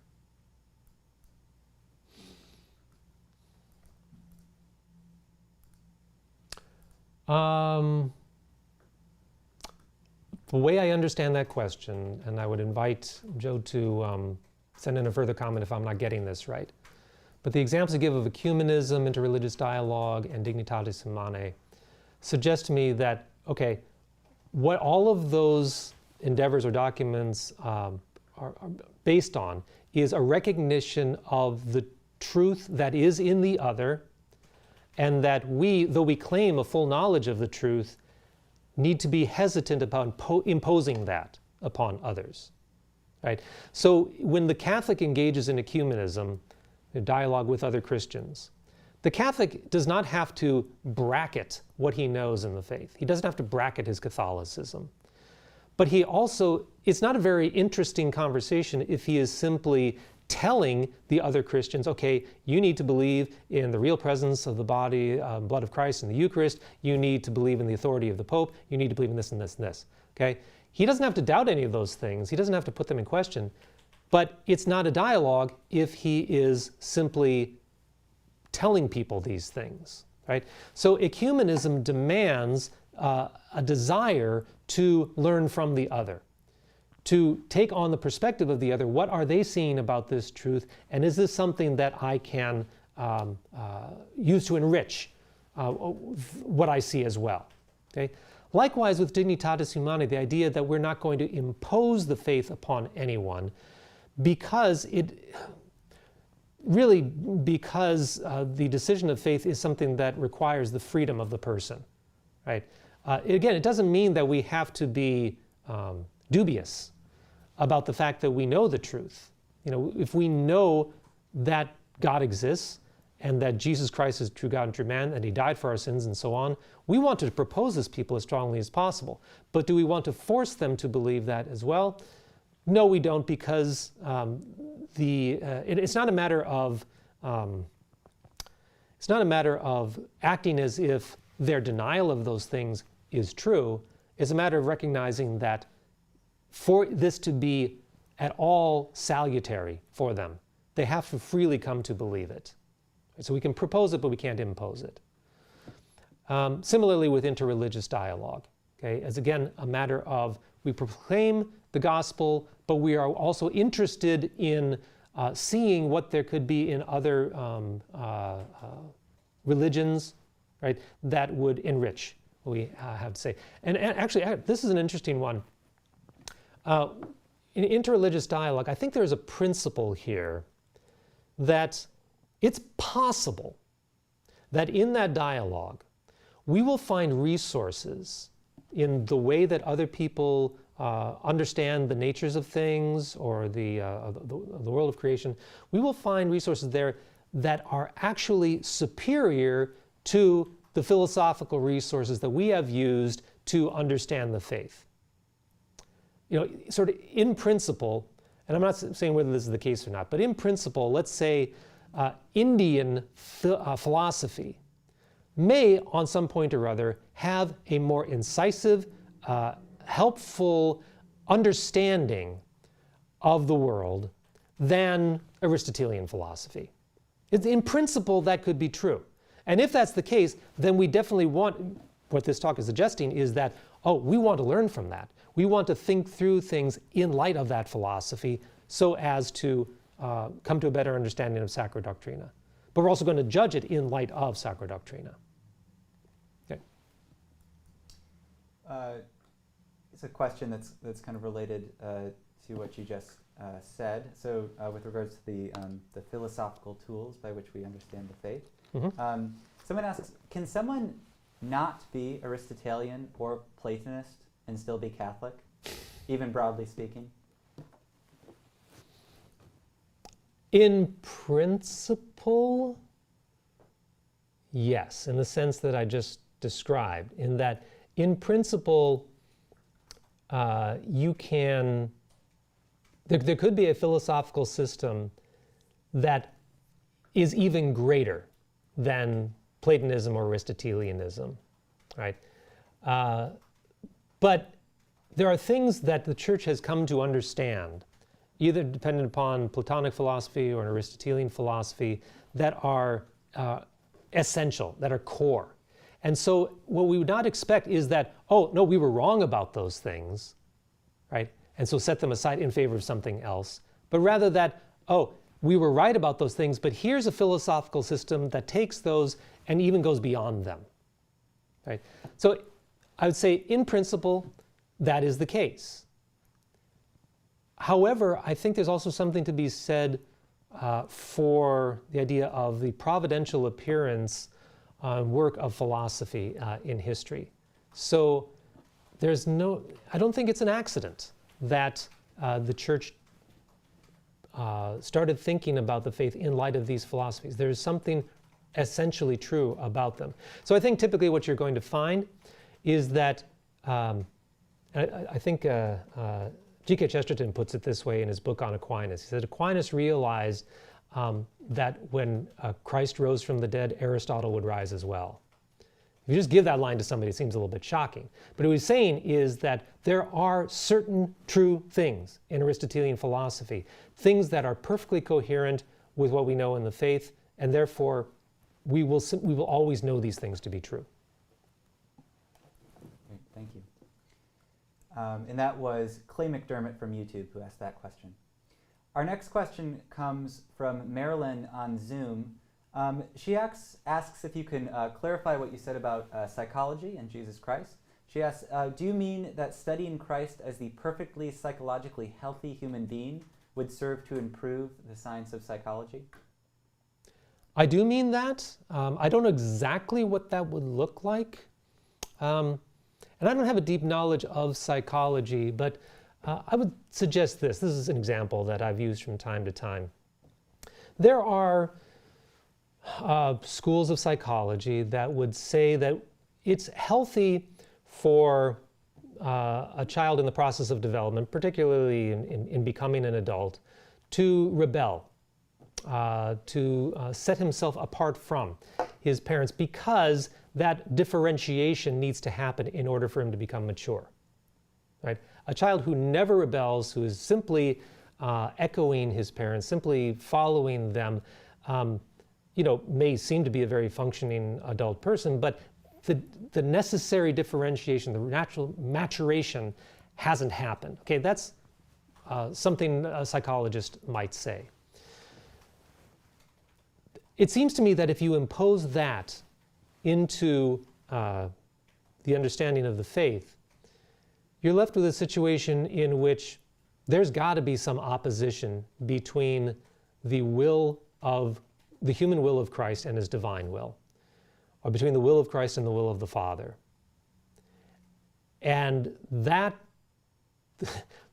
The way I understand that question, and I would invite Joe to send in a further comment if I'm not getting this right, but the examples I give of ecumenism, interreligious dialogue, and dignitatis humanae suggest to me that, okay, what all of those endeavors or documents are based on is a recognition of the truth that is in the other, and that we, though we claim a full knowledge of the truth, need to be hesitant about imposing that upon others. Right? So when the Catholic engages in ecumenism, a dialogue with other Christians, the Catholic does not have to bracket what he knows in the faith. He doesn't have to bracket his Catholicism. But he also, it's not a very interesting conversation if he is simply telling the other Christians, okay, you need to believe in the real presence of the body, blood of Christ in the Eucharist. You need to believe in the authority of the Pope. You need to believe in this and this and this. Okay? He doesn't have to doubt any of those things. He doesn't have to put them in question. But it's not a dialogue if he is simply telling people these things. Right? So ecumenism demands a desire to learn from the other, to take on the perspective of the other. What are they seeing about this truth? And is this something that I can use to enrich what I see as well? Okay? Likewise with dignitatis humanae, the idea that we're not going to impose the faith upon anyone because the decision of faith is something that requires the freedom of the person, right? Again, it doesn't mean that we have to be dubious about the fact that we know the truth. You know, if we know that God exists and that Jesus Christ is true God and true man, and he died for our sins and so on, we want to propose this to people as strongly as possible. But do we want to force them to believe that as well? No, we don't, because it's not a matter of acting as if their denial of those things is true. It's a matter of recognizing that for this to be at all salutary for them, they have to freely come to believe it. So we can propose it, but we can't impose it. Similarly with interreligious dialogue, okay, as again a matter of we proclaim the gospel, but we are also interested in seeing what there could be in other religions, right, that would enrich what we have to say. And actually, this is an interesting one. In interreligious dialogue, I think there's a principle here that it's possible that in that dialogue, we will find resources in the way that other people understand the natures of things or the world of creation. We will find resources there that are actually superior to the philosophical resources that we have used to understand the faith. You know, sort of in principle, and I'm not saying whether this is the case or not, but in principle, let's say Indian philosophy may, on some point or other, have a more incisive, helpful understanding of the world than Aristotelian philosophy. In principle, that could be true. And if that's the case, then we definitely want, what this talk is suggesting is that, we want to learn from that. We want to think through things in light of that philosophy so as to come to a better understanding of Sacra Doctrina. But we're also going to judge it in light of Sacra Doctrina. Okay. It's a question that's kind of related to what you just said. So with regards to the philosophical tools by which we understand the faith. Mm-hmm. Someone asks, can someone not be Aristotelian or Platonist and still be Catholic, even broadly speaking? In principle, yes, in the sense that I just described, in that in principle, you can, there could be a philosophical system that is even greater than Platonism or Aristotelianism, right? But there are things that the church has come to understand, either dependent upon Platonic philosophy or an Aristotelian philosophy, that are essential, that are core. And so what we would not expect is that, no, we were wrong about those things, right? And so set them aside in favor of something else. But rather that, we were right about those things, but here's a philosophical system that takes those and even goes beyond them, right? So I would say, in principle, that is the case. However, I think there's also something to be said for the idea of the providential appearance work of philosophy in history. So I don't think it's an accident that the church started thinking about the faith in light of these philosophies. There's something essentially true about them. So I think typically what you're going to find is that, I think G.K. Chesterton puts it this way in his book on Aquinas. He said Aquinas realized that when Christ rose from the dead, Aristotle would rise as well. If you just give that line to somebody, it seems a little bit shocking. But what he's saying is that there are certain true things in Aristotelian philosophy, things that are perfectly coherent with what we know in the faith, and therefore we will always know these things to be true. Great, thank you. And that was Clay McDermott from YouTube who asked that question. Our next question comes from Marilyn on Zoom. She asks if you can clarify what you said about psychology and Jesus Christ. She asks, do you mean that studying Christ as the perfectly psychologically healthy human being would serve to improve the science of psychology? I do mean that. I don't know exactly what that would look like. And I don't have a deep knowledge of psychology, but I would suggest this. This is an example that I've used from time to time. There are schools of psychology that would say that it's healthy for a child in the process of development, particularly in becoming an adult, to rebel, to set himself apart from his parents, because that differentiation needs to happen in order for him to become mature. Right? A child who never rebels, who is simply echoing his parents, simply following them, may seem to be a very functioning adult person, but the necessary differentiation, the natural maturation hasn't happened. Okay, that's something a psychologist might say. It seems to me that if you impose that into the understanding of the faith, you're left with a situation in which there's got to be some opposition between the human will of Christ and his divine will, or between the will of Christ and the will of the Father. And that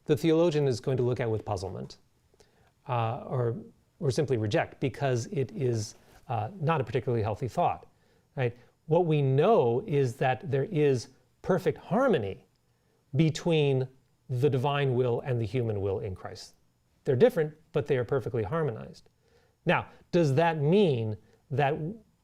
the theologian is going to look at with puzzlement, or simply reject, because it is not a particularly healthy thought. Right? What we know is that there is perfect harmony between the divine will and the human will in Christ. They're different, but they are perfectly harmonized. Now, does that mean that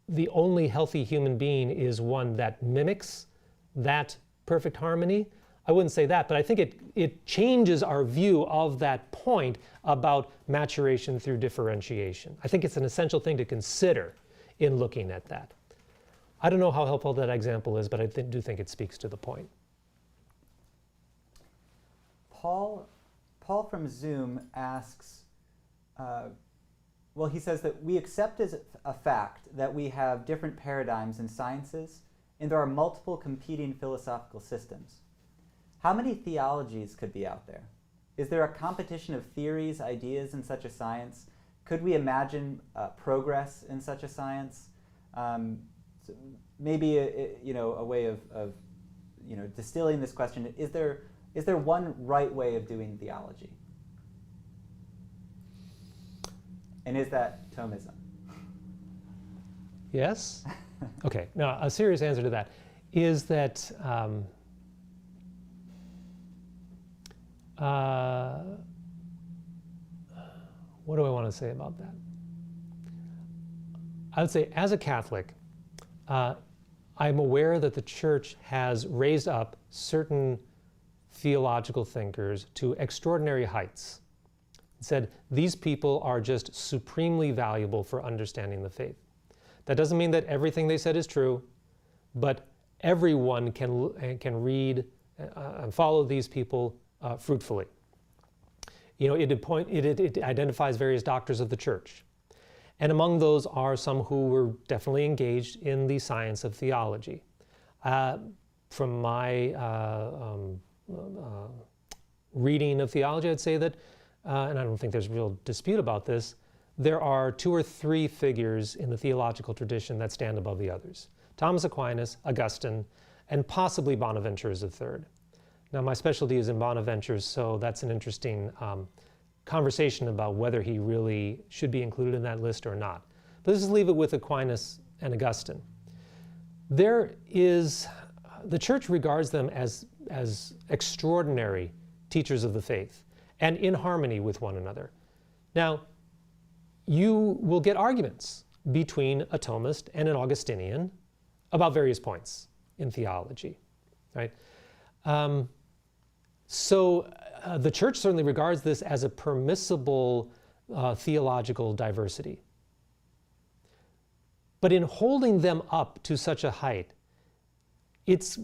the only healthy human being is one that mimics that perfect harmony? I wouldn't say that, but I think it changes our view of that point about maturation through differentiation. I think it's an essential thing to consider in looking at that. I don't know how helpful that example is, but I do think it speaks to the point. Paul from Zoom asks, he says that we accept as a fact that we have different paradigms in sciences, and there are multiple competing philosophical systems. How many theologies could be out there? Is there a competition of theories, ideas in such a science? Could we imagine progress in such a science? So maybe a way of distilling this question: is there one right way of doing theology? And is that Thomism? Yes. Okay. Now, a serious answer to that is that what do I want to say about that? I would say, as a Catholic, I'm aware that the Church has raised up certain theological thinkers to extraordinary heights. It said these people are just supremely valuable for understanding the faith. That doesn't mean that everything they said is true, but everyone can read and follow these people fruitfully. It identifies various doctors of the Church. And among those are some who were definitely engaged in the science of theology. From my reading of theology, I'd say that, and I don't think there's real dispute about this, there are 2 or 3 figures in the theological tradition that stand above the others: Thomas Aquinas, Augustine, and possibly Bonaventure is a third. Now, my specialty is in Bonaventure, so that's an interesting conversation about whether he really should be included in that list or not. But let's just leave it with Aquinas and Augustine. The Church regards them as extraordinary teachers of the faith and in harmony with one another. Now, you will get arguments between a Thomist and an Augustinian about various points in theology, right? So the Church certainly regards this as a permissible theological diversity. But in holding them up to such a height, it's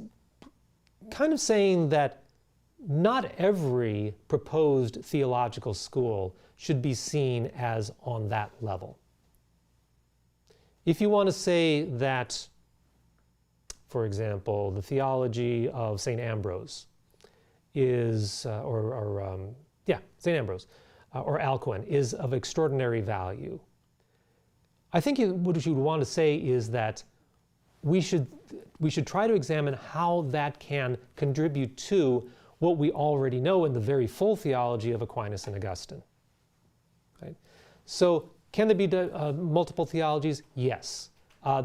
kind of saying that not every proposed theological school should be seen as on that level. If you want to say that, for example, the theology of St. Ambrose is, St. Ambrose or Alcuin is of extraordinary value. I think what you would want to say is that we should try to examine how that can contribute to what we already know in the very full theology of Aquinas and Augustine. Right? So can there be multiple theologies? Yes.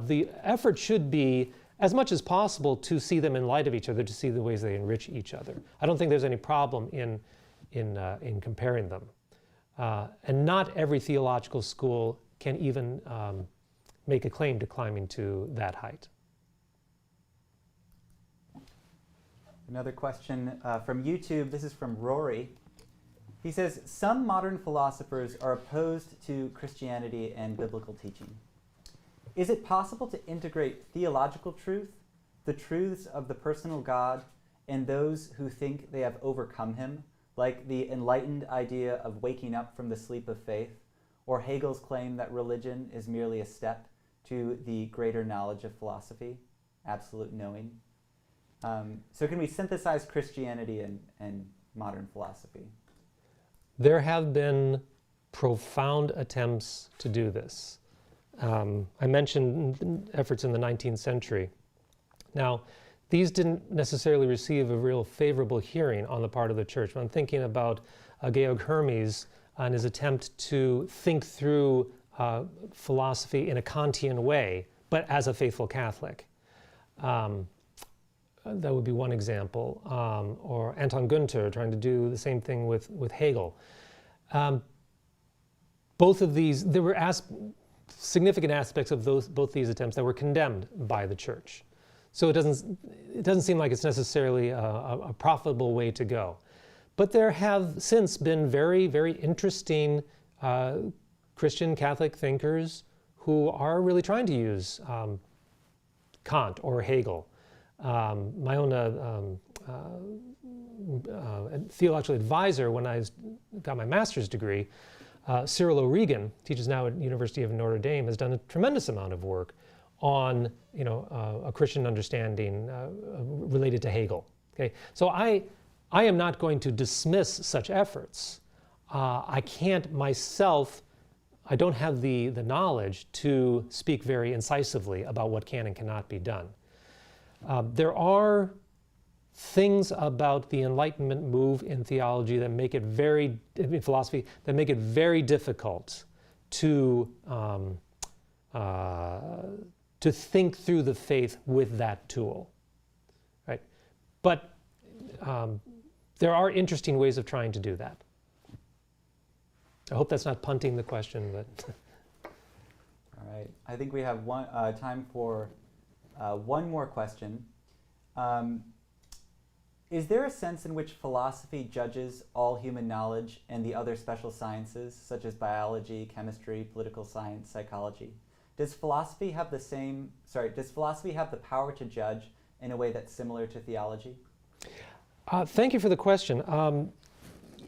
The effort should be, as much as possible, to see them in light of each other, to see the ways they enrich each other. I don't think there's any problem in comparing them. And not every theological school can even make a claim to climbing to that height. Another question from YouTube. This is from Rory. He says, some modern philosophers are opposed to Christianity and biblical teaching. Is it possible to integrate theological truth, the truths of the personal God, and those who think they have overcome him, like the enlightened idea of waking up from the sleep of faith, or Hegel's claim that religion is merely a step to the greater knowledge of philosophy, absolute knowing? So can we synthesize Christianity and modern philosophy? There have been profound attempts to do this. I mentioned efforts in the 19th century. Now, these didn't necessarily receive a real favorable hearing on the part of the church. I'm thinking about Georg Hermes and his attempt to think through philosophy in a Kantian way, but as a faithful Catholic. That would be one example. Or Anton Günther trying to do the same thing with Hegel. Both of these, there were significant aspects of both these attempts that were condemned by the church. So it doesn't seem like it's necessarily a profitable way to go. But there have since been very, very interesting Christian Catholic thinkers who are really trying to use Kant or Hegel. My own theological advisor when I got my master's degree, Cyril O'Regan, teaches now at University of Notre Dame, has done a tremendous amount of work on a Christian understanding related to Hegel. Okay, so I am not going to dismiss such efforts. I can't myself. I don't have the knowledge to speak very incisively about what can and cannot be done. There are things about the Enlightenment move in theology that make it in philosophy, that make it very difficult to think through the faith with that tool, right? But there are interesting ways of trying to do that. I hope that's not punting the question, but. All right, I think we have time for one more question. Is there a sense in which philosophy judges all human knowledge and the other special sciences, such as biology, chemistry, political science, psychology? Does philosophy have the power to judge in a way that's similar to theology? Thank you for the question.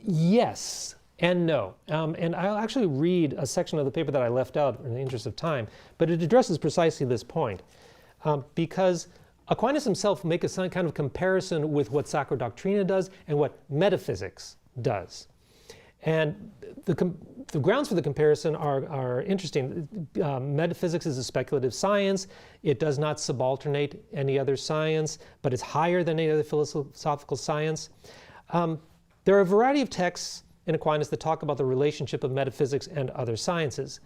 Yes and no. And I'll actually read a section of the paper that I left out in the interest of time, but it addresses precisely this point. Because Aquinas himself makes a kind of comparison with what Sacra Doctrina does and what metaphysics does. And the grounds for the comparison are interesting. Metaphysics is a speculative science. It does not subalternate any other science, but it's higher than any other philosophical science. There are a variety of texts in Aquinas that talk about the relationship of metaphysics and other sciences.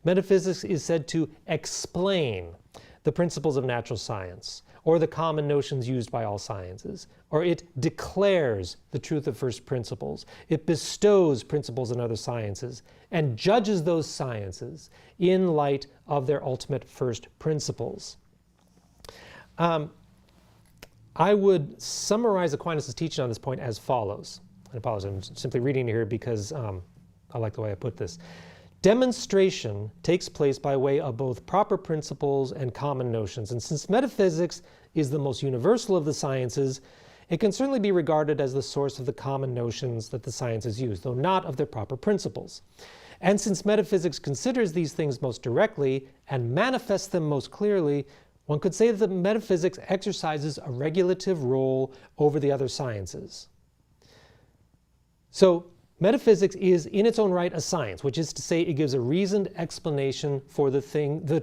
Metaphysics is said to explain the principles of natural science, or the common notions used by all sciences, or it declares the truth of first principles. It bestows principles in other sciences and judges those sciences in light of their ultimate first principles. I would summarize Aquinas' teaching on this point as follows. I apologize, I'm simply reading here because I like the way I put this. Demonstration takes place by way of both proper principles and common notions. And since metaphysics is the most universal of the sciences, it can certainly be regarded as the source of the common notions that the sciences use, though not of their proper principles. And since metaphysics considers these things most directly and manifests them most clearly, One could say that metaphysics exercises a regulative role over the other sciences. So metaphysics is in its own right a science, which is to say it gives a reasoned explanation for the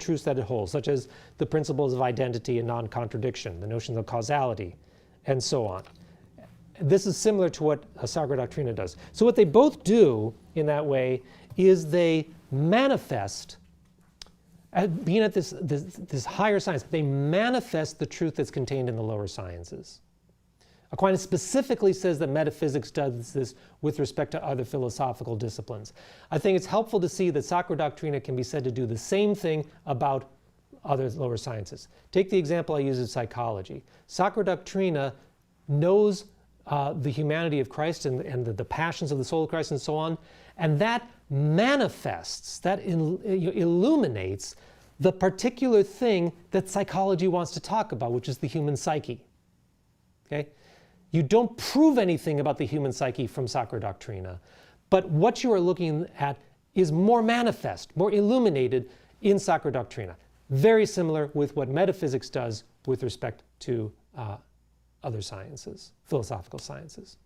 truths that it holds, such as the principles of identity and non-contradiction, the notions of causality, and so on. This is similar to what Sacra Doctrina does. So what they both do in that way is they manifest, being at this higher science, they manifest the truth that's contained in the lower sciences. Aquinas specifically says that metaphysics does this with respect to other philosophical disciplines. I think it's helpful to see that Sacra Doctrina can be said to do the same thing about other lower sciences. Take the example I use of psychology. Sacra Doctrina knows the humanity of Christ and the passions of the soul of Christ and so on, and that manifests, that illuminates the particular thing that psychology wants to talk about, which is the human psyche. Okay? You don't prove anything about the human psyche from Sacra Doctrina, but what you are looking at is more manifest, more illuminated in Sacra Doctrina. Very similar with what metaphysics does with respect to other sciences, philosophical sciences.